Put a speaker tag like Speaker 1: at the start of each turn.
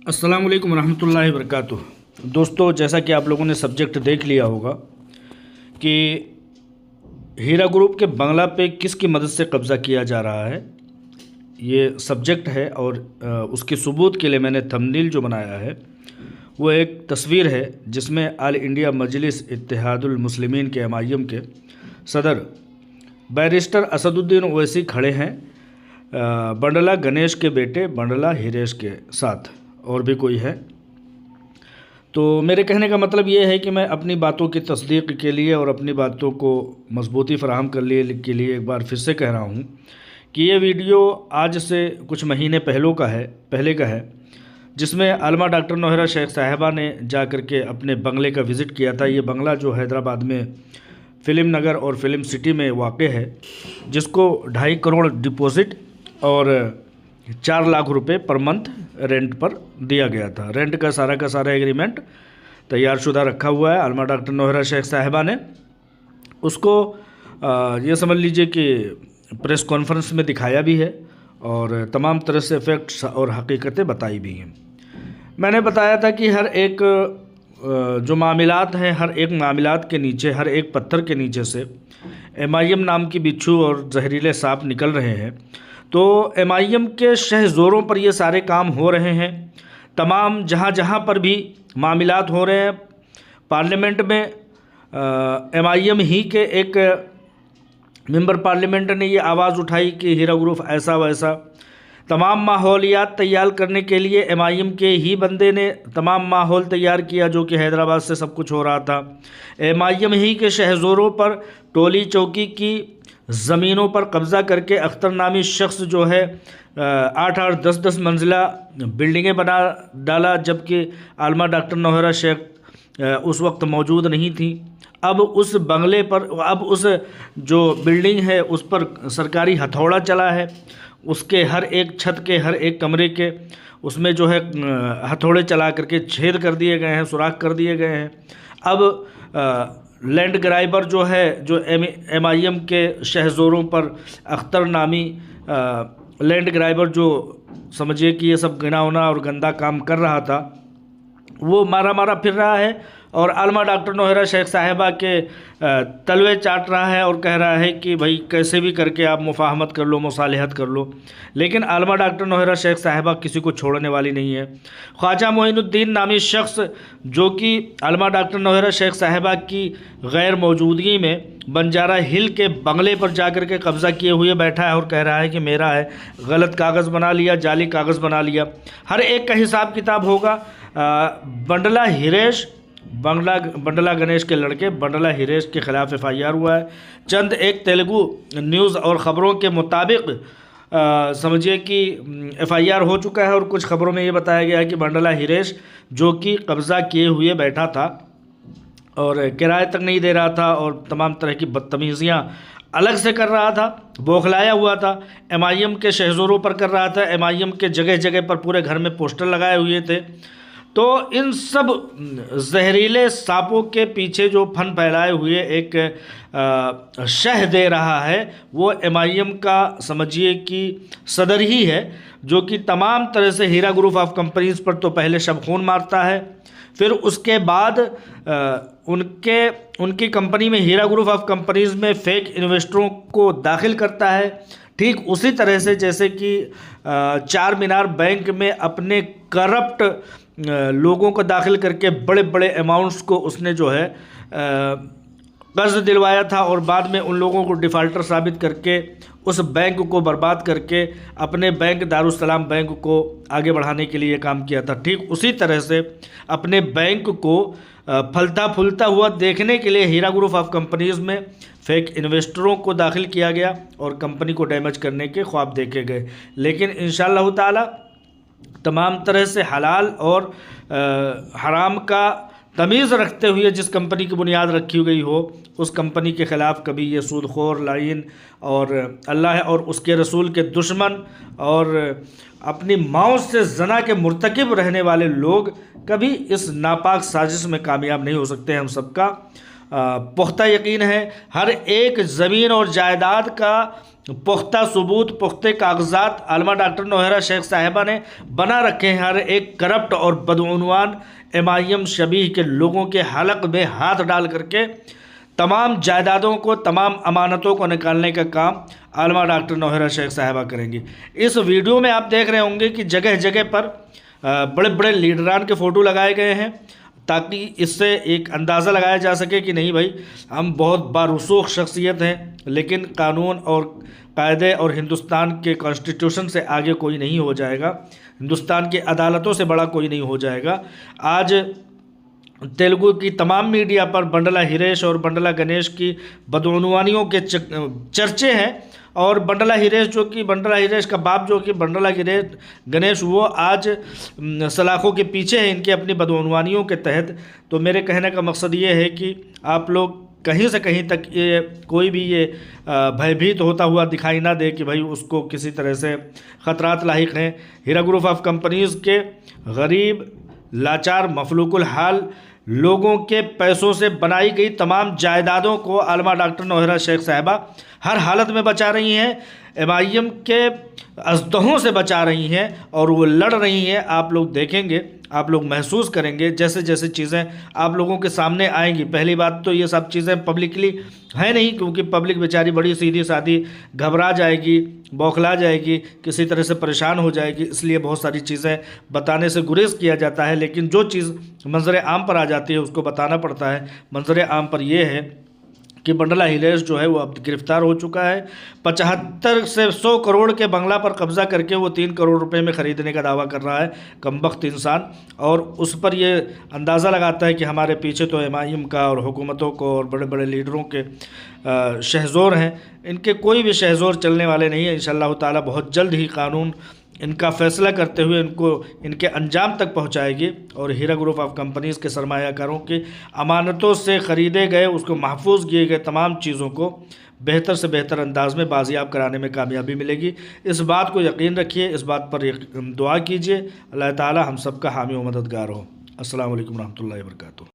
Speaker 1: अस्सलाम वालेकुम रहमतुल्लाहि वबरकातुह। दोस्तों, जैसा कि आप लोगों ने सब्जेक्ट देख लिया होगा कि हीरा ग्रुप के बंगला पे किसकी मदद से कब्ज़ा किया जा रहा है, ये सब्जेक्ट है। और उसके सबूत के लिए मैंने थंबनेल जो बनाया है वो एक तस्वीर है जिसमें आल इंडिया मजलिस इत्तेहादुल मुस्लिमीन के MIM के सदर बैरिस्टर असदुद्दीन ओवैसी खड़े हैं बंडला गणेश के बेटे बंडला हिरेश के साथ, और भी कोई है। तो मेरे कहने का मतलब ये है कि मैं अपनी बातों की तस्दीक के लिए और अपनी बातों को मजबूती फराहम कर लिए के लिए एक बार फिर से कह रहा हूँ कि ये वीडियो आज से कुछ महीने पहले का है, जिसमें आलमा डॉक्टर नौहरा शेख साहिबा ने जा कर के अपने बंगले का विज़िट किया था। ये बंगला जो हैदराबाद में फ़िल्म नगर और फिल्म सिटी में वाक़ है, जिसको 2.5 करोड़ डिपॉज़िट और 4 लाख रुपए पर मंथ रेंट पर दिया गया था। रेंट का सारा एग्रीमेंट तैयारशुदा रखा हुआ है। आलमा डॉक्टर नौहरा शेख साहिबा ने उसको ये समझ लीजिए कि प्रेस कॉन्फ्रेंस में दिखाया भी है और तमाम तरह से फैक्ट्स और हकीकतें बताई भी हैं। मैंने बताया था कि हर एक जो मामलात हैं, हर एक मामलात के नीचे, हर एक पत्थर के नीचे से MIM नाम की बिच्छू और जहरीले सांप निकल रहे हैं। तो MIM के शह ज़ोरों पर ये सारे काम हो रहे हैं। तमाम जहाँ पर भी मामलात हो रहे हैं, पार्लियामेंट में MIM ही के एक मेंबर पार्लियामेंट ने ये आवाज़ उठाई कि हीरा ग्रुप ऐसा वैसा। तमाम माहौलियात तैयार करने के लिए MIM के ही बंदे ने तमाम माहौल तैयार किया, जो कि हैदराबाद से सब कुछ हो रहा था। MIM ही के शहज़ोरों पर टोली चौकी की ज़मीनों पर कब्ज़ा करके अख्तर नामी शख्स जो है 8-8 10-10 मंजिला बिल्डिंगें बना डाला, जबकि आलमा डॉक्टर नौहरा शेख उस वक्त मौजूद नहीं थी। अब उस बंगले पर, अब उस जो बिल्डिंग है उस पर सरकारी हथौड़ा चला है। उसके हर एक छत के, हर एक कमरे के उसमें जो है हथौड़े चला करके छेद कर दिए गए हैं, सुराख कर दिए गए हैं। अब लैंड ग्राइबर जो है, जो MIM के शहज़ोरों पर अख्तर नामी लैंड ग्राइबर, जो समझिए कि ये सब गिनावना और गंदा काम कर रहा था, वो मारा फिर रहा है और आलमा डॉक्टर नौहरा शेख साहिबा के तलवे चाट रहा है और कह रहा है कि भाई कैसे भी करके आप मुफाहमत कर लो, मुसालहत कर लो। लेकिन आलमा डॉक्टर नौहरा शेख साहिबा किसी को छोड़ने वाली नहीं है। ख्वाजा मोइनुद्दीन नामी शख्स, जो कि आलमा डॉक्टर नौहरा शेख साहिबा की गैर मौजूदगी में बंजारा हिल के बंगले पर जाकर के कब्ज़ा किए हुए बैठा है और कह रहा है कि मेरा है। गलत कागज़ बना लिया, जाली कागज़ बना लिया। हर एक का हिसाब किताब होगा। बंडला हिरेश, बंडला गणेश के लड़के बंडला हिरेश के ख़िलाफ़ FIR हुआ है। चंद एक तेलुगु न्यूज़ और ख़बरों के मुताबिक समझिए कि FIR हो चुका है और कुछ ख़बरों में ये बताया गया है कि बंडला हिरेश, जो कि कब्ज़ा किए हुए बैठा था और किराए तक नहीं दे रहा था और तमाम तरह की बदतमीज़ियाँ अलग से कर रहा था, बौखलाया हुआ था, MIM के शहज़ोरों पर कर रहा था। MIM के जगह जगह पर पूरे घर में पोस्टर लगाए हुए थे। तो इन सब जहरीले सांपों के पीछे जो फन फैलाए हुए एक शह दे रहा है, वो MIM का समझिए कि सदर ही है, जो कि तमाम तरह से हीरा ग्रुप ऑफ कंपनीज़ पर तो पहले शब खून मारता है, फिर उसके बाद उनकी कंपनी में, हीरा ग्रुप ऑफ कंपनीज़ में फेक इन्वेस्टरों को दाखिल करता है। ठीक उसी तरह से जैसे कि चार मीनार बैंक में अपने करप्ट लोगों को दाखिल करके बड़े बड़े अमाउंट्स को उसने जो है कर्ज दिलवाया था और बाद में उन लोगों को डिफ़ाल्टर साबित करके उस बैंक को बर्बाद करके अपने बैंक दारुस्सलाम बैंक को आगे बढ़ाने के लिए काम किया था। ठीक उसी तरह से अपने बैंक को फलता फूलता हुआ देखने के लिए हीरा ग्रुप ऑफ कंपनीज़ में फेक इन्वेस्टरों को दाखिल किया गया और कंपनी को डैमेज करने के ख्वाब देखे गए। लेकिन इंशाअल्लाह ताला तमाम तरह से हलाल और हराम का तमीज़ रखते हुए जिस कंपनी की बुनियाद रखी गई हो, उस कंपनी के ख़िलाफ़ कभी ये सूदखोर, लाइन और अल्लाह और उसके रसूल के दुश्मन और अपनी मौत से जना के मुर्तकिब रहने वाले लोग कभी इस नापाक साजिश में कामयाब नहीं हो सकते हैं। हम सबका पुख्ता यकीन है। हर एक ज़मीन और जायदाद का पुख्ता सबूत, पुख्ते कागजात आलमा डॉक्टर नौहरा शेख साहिबा ने बना रखे हैं हर एक करप्ट और बदउनवान MIM शबीह के लोगों के हलक में हाथ डाल करके तमाम जायदादों को, तमाम अमानतों को निकालने का काम आलमा डॉक्टर नौहरा शेख साहिबा करेंगी। इस वीडियो में आप देख रहे होंगे कि जगह जगह पर बड़े बड़े लीडरान के फ़ोटो लगाए गए हैं, ताकि इससे एक अंदाज़ा लगाया जा सके कि नहीं भाई, हम बहुत बारूसूख शख्सियत हैं, लेकिन कानून और कायदे और हिंदुस्तान के कॉन्स्टिट्यूशन से आगे कोई नहीं हो जाएगा, हिंदुस्तान की अदालतों से बड़ा कोई नहीं हो जाएगा। आज तेलुगु की तमाम मीडिया पर बंडला हिरेश और बंडला गणेश की बदउनवानियों के चर्चे हैं, और बंडला हिरेश का बाप जो कि बंडला गणेश, वो आज सलाखों के पीछे है इनकी अपनी बदउनवानियों के तहत। तो मेरे कहने का मकसद ये है कि आप लोग कहीं से कहीं तक ये कोई भी ये भयभीत होता हुआ दिखाई ना दे कि भाई उसको किसी तरह से ख़तरात लाहिक हैं। हीरा ग्रुप ऑफ कंपनीज़ के गरीब, लाचार, मफलूकुल हाल लोगों के पैसों से बनाई गई तमाम जायदादों को आलमा डॉक्टर नौहरा शेख साहिबा हर हालत में बचा रही हैं, MIM के अजदहों से बचा रही हैं, और वो लड़ रही हैं। आप लोग देखेंगे, आप लोग महसूस करेंगे जैसे जैसे चीज़ें आप लोगों के सामने आएंगी। पहली बात तो ये सब चीज़ें पब्लिकली है नहीं, क्योंकि पब्लिक बेचारी बड़ी सीधी सादी घबरा जाएगी, बौखला जाएगी, किसी तरह से परेशान हो जाएगी, इसलिए बहुत सारी चीज़ें बताने से गुरेज किया जाता है। लेकिन जो चीज़ मंजर आम पर आ जाती है उसको बताना पड़ता है। मंजर आम पर यह है कि बंडला हिरेश जो है वो अब गिरफ्तार हो चुका है। 75 से 100 करोड़ के बंगला पर कब्जा करके वो 3 करोड़ रुपए में ख़रीदने का दावा कर रहा है कमबख्त इंसान, और उस पर ये अंदाज़ा लगाता है कि हमारे पीछे तो MIM का और हुकूमतों को और बड़े बड़े लीडरों के शहज़ोर हैं। इनके कोई भी शहज़ोर चलने वाले नहीं है। इंशाअल्लाह ताला बहुत जल्द ही कानून इनका फ़ैसला करते हुए इनको इनके अंजाम तक पहुंचाएगी, और हीरा ग्रुप ऑफ कंपनीज़ के सरमायाकारों की अमानतों से ख़रीदे गए, उसको महफूज किए गए तमाम चीज़ों को बेहतर से बेहतर अंदाज में बाजियाब कराने में कामयाबी मिलेगी। इस बात को यकीन रखिए, इस बात पर दुआ कीजिए। अल्लाह ताला हम सबका हामी व मददगार हो। अस्सलाम वालेकुम रहमतुल्लाहि व बरकातुहू।